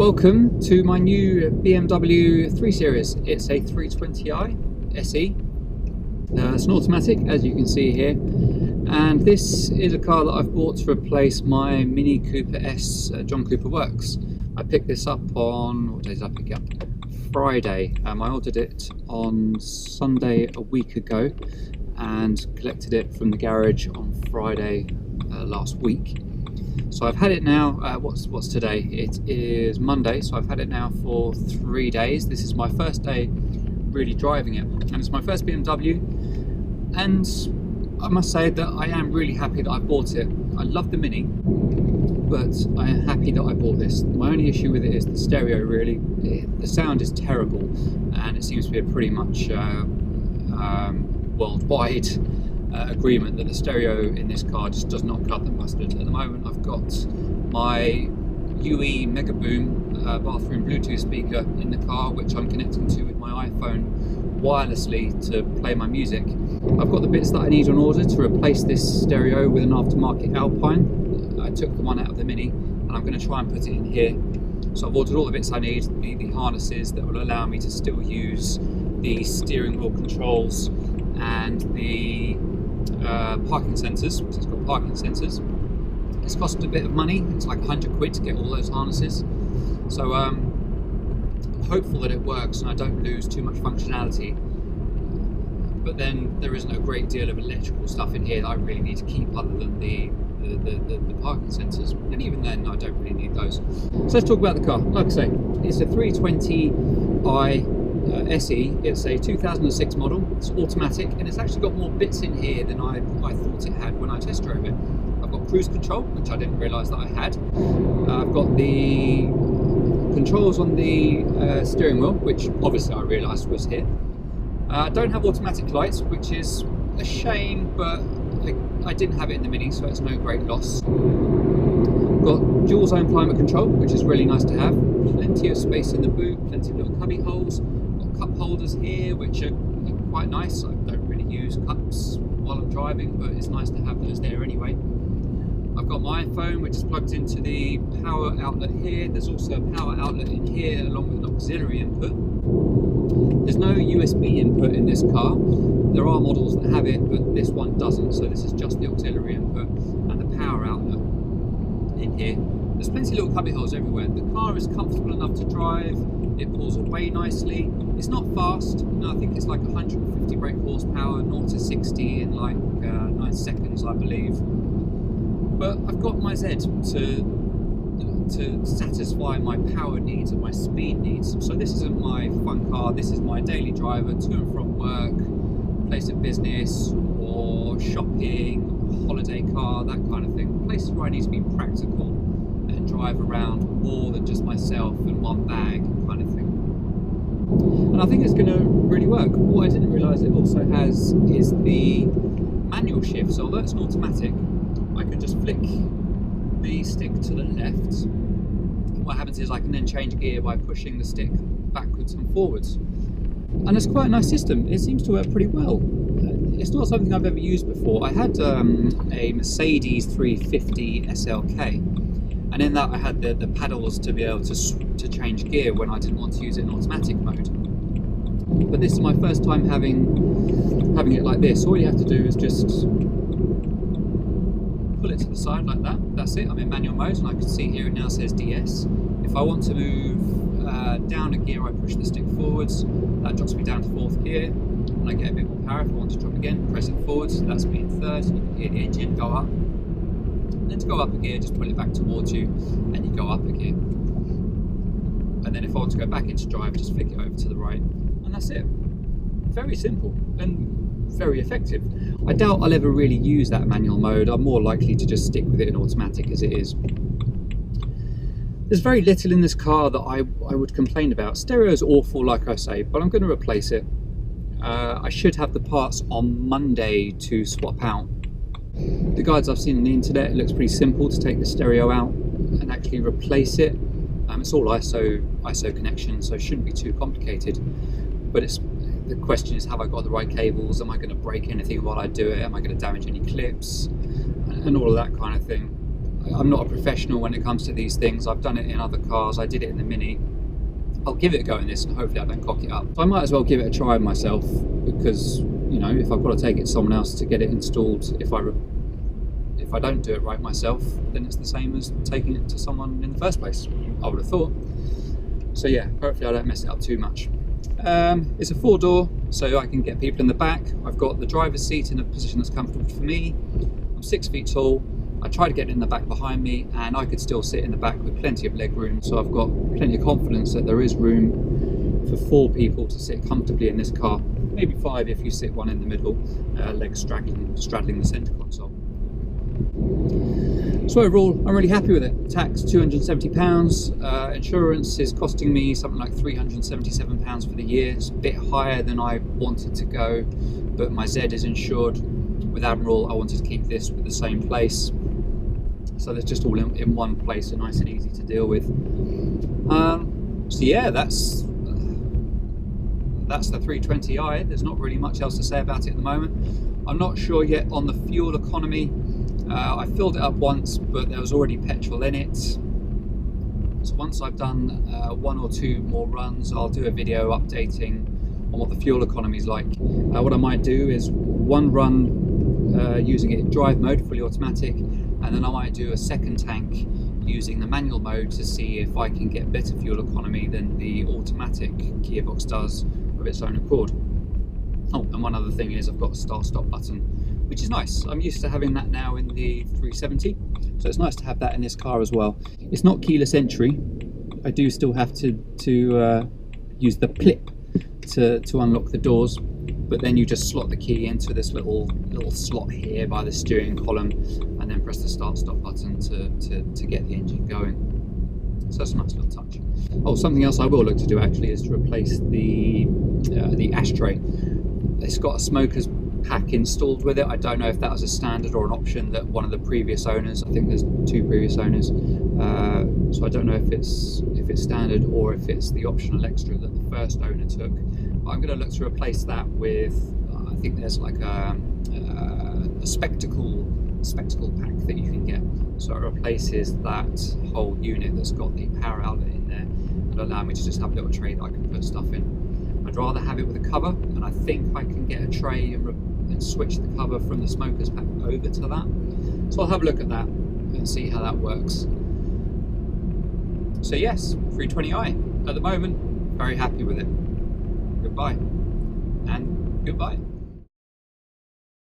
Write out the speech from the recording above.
Welcome to my new BMW 3 Series. It's a 320i SE. It's an automatic, as you can see here, and this is a car that I've bought to replace my Mini Cooper S John Cooper Works. I picked this up on, what day did I pick it up? Friday. I ordered it on Sunday a week ago and collected it from the garage on Friday last week. So I've had it now, what's today? It is Monday, so I've had it now for 3 days. This is my first day really driving it, and it's my first BMW, and I must say that I am really happy that I bought it. I love the Mini, but I am happy that I bought this. My only issue with it is the stereo, really. The sound is terrible, and it seems to be a pretty much worldwide agreement that the stereo in this car just does not cut the mustard. At the moment I've got my UE Mega Boom bathroom Bluetooth speaker in the car, which I'm connecting to with my iPhone wirelessly to play my music. I've got the bits that I need on order to replace this stereo with an aftermarket Alpine. I took the one out of the Mini and I'm going to try and put it in here. So I've ordered all the bits I need, the harnesses that will allow me to still use the steering wheel controls and the parking sensors, because it's got parking sensors. It's cost a bit of money, it's like 100 quid to get all those harnesses. So I'm hopeful that it works and I don't lose too much functionality. But then there isn't a great deal of electrical stuff in here that I really need to keep other than the parking sensors. And even then I don't really need those. So let's talk about the car. Like I say, it's a 320i SE. It's a 2006 model. It's automatic, and it's actually got more bits in here than I thought it had when I test drove it. I've got cruise control, which I didn't realise that I had. I've got the controls on the steering wheel, which obviously I realised was here. I don't have automatic lights, which is a shame, but I didn't have it in the Mini, so it's no great loss. Got dual zone climate control, which is really nice to have. Plenty of space in the boot, plenty of little cubby holes. Got cup holders here, which are quite nice. I don't really use cups while I'm driving, but it's nice to have those there anyway. I've got my iPhone, which is plugged into the power outlet here. There's also a power outlet in here, along with an auxiliary input. There's no USB input in this car. There are models that have it, but this one doesn't, so this is just the auxiliary input and the power outlet in here. There's plenty of little cubby holes everywhere. The car is comfortable enough to drive. It pulls away nicely. It's not fast. No, I think it's like 150 brake horsepower, 0 to 60 in like 9 seconds, I believe. But I've got my Z to satisfy my power needs and my speed needs. So this isn't my fun car. This is my daily driver to and from work, place of business, or shopping, holiday car, that kind of thing. Places where I need to be practical and drive around more than just myself and one bag kind of thing. And I think it's going to really work. What I didn't realise it also has is the manual shift. So although it's an automatic, I can just flick the stick to the left. What happens is I can then change gear by pushing the stick backwards and forwards. And it's quite a nice system. It seems to work pretty well. It's not something I've ever used before. I had a Mercedes 350 SLK, and in that I had the paddles to be able to change gear when I didn't want to use it in automatic mode. But this is my first time having it like this. All you have to do is just pull it to the side like that. That's it. I'm in manual mode, and I can see here it now says DS. If I want to move down a gear, I push the stick forwards. That drops me down to 4th gear. And I get a bit more power. If I want to drop again, press it forwards. That's me in 3rd. You can hear the engine go up. And then to go up a gear, just pull it back towards you, and you go up a gear. And then if I want to go back into drive, just flick it over to the right, and that's it. Very simple and very effective. I doubt I'll ever really use that manual mode. I'm more likely to just stick with it in automatic as it is. There's very little in this car that I would complain about. Stereo is awful, like I say, but I'm going to replace it. I should have the parts on Monday to swap out. The guides I've seen on the internet, it looks pretty simple to take the stereo out and actually replace it. It's all ISO connection, so it shouldn't be too complicated. But the question is, have I got the right cables? Am I going to break anything while I do it? Am I going to damage any clips? And all of that kind of thing. I'm not a professional when it comes to these things. I've done it in other cars. I did it in the Mini. I'll give it a go in this, and hopefully I don't cock it up. So I might as well give it a try myself, because, you know, if I've got to take it to someone else to get it installed, if I don't do it right myself, then it's the same as taking it to someone in the first place, I would have thought. So yeah, hopefully I don't mess it up too much. It's a 4-door, so I can get people in the back. I've got the driver's seat in a position that's comfortable for me. I'm 6 feet tall. I try to get in the back behind me, and I could still sit in the back with plenty of leg room. So I've got plenty of confidence that there is room for 4 people to sit comfortably in this car. Maybe 5 if you sit one in the middle, legs straddling the centre console. So overall, I'm really happy with it. Tax £270, insurance is costing me something like £377 for the year. It's a bit higher than I wanted to go, but my Z is insured with Admiral. I wanted to keep this with the same place, so they're just all in one place, so nice and easy to deal with. So yeah, that's the 320i. There's not really much else to say about it at the moment. I'm not sure yet on the fuel economy. I filled it up once, but there was already petrol in it. So once I've done 1 or 2 more runs, I'll do a video updating on what the fuel economy is like. What I might do is one run using it in drive mode, fully automatic, and then I might do a second tank using the manual mode to see if I can get better fuel economy than the automatic gearbox does of its own accord. Oh, and one other thing is I've got a start-stop button, which is nice. I'm used to having that now in the 370, so it's nice to have that in this car as well. It's not keyless entry. I do still have to use the clip to unlock the doors, but then you just slot the key into this little slot here by the steering column, and then press the start-stop button to get the engine going. So that's a nice little touch. Oh, something else I will look to do actually is to replace the ashtray. It's got a smoker's pack installed with it. I don't know if that was a standard or an option that one of the previous owners, I think there's 2 previous owners, so I don't know if it's standard or if it's the optional extra that the first owner took. But I'm going to look to replace that with, I think there's like a spectacle pack that you can get. So it replaces that whole unit that's got the power outlet in there, and allow me to just have a little tray that I can put stuff in. I'd rather have it with a cover, and I think I can get a tray and switch the cover from the smoker's pack over to that. So I'll have a look at that and see how that works. So yes, 320i at the moment, very happy with it. Goodbye and goodbye.